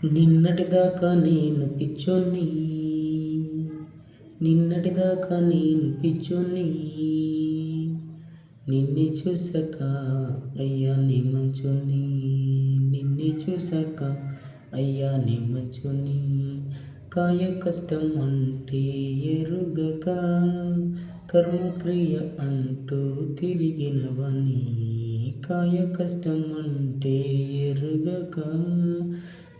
నిన్నటిదాకా నేను పిచ్చోన్ని, నిన్నటిదాకా నేను పిచ్చోన్ని, నిన్నే చూసాక అయ్యా నీ మంచోన్ని, నిన్నే చూసాక అయ్యా నీ మంచోన్ని. కాయ కష్టం అంటే ఎరుగక కర్మక్రియ అంటూ తిరిగినవని, కాయ కష్టం అంటే ఎరుగక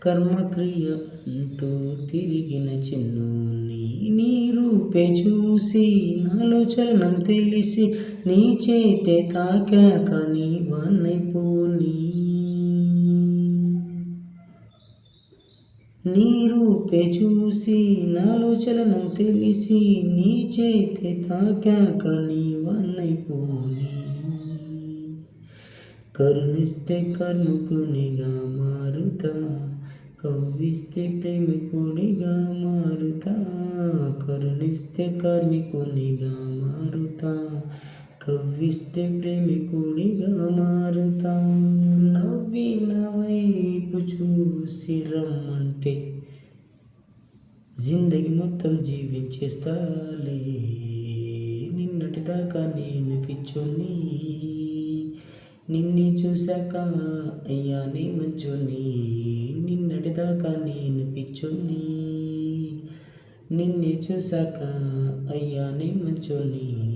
కర్మక్రియ అంటూ తిరిగిన చిన్నోని. నీ రూపే చూసి నాలో చలనం తెలిసి నీ చేతే తాకాక నీ వాన్నైపోని. నీ రూపే చూసి నాలో చలనం తెలిసి నీ చేతే తాకాక నీ వాన్నైపోని. కరుణిస్తే కర్మకునిగా మారుతా, కవ్విస్తే ప్రేమికుడిగా మారుతా. కరుణిస్తే కార్మికునిగా మారుతా, కవ్విస్తే ప్రేమికుడిగా మారుతా. నవ్విన వైపు చూసి రమ్మంటే జిందగీ మొత్తం జీవించేస్తాలే. నిన్నటిదాకా నేను పిచ్చోన్ని, నిన్నే చూసాక అయ్యా నీ మంచోన్ని. నిన్నటిదాకా నేను పిచ్చోన్ని, నిన్నే చూసాక అయ్యా నీ మంచోన్ని.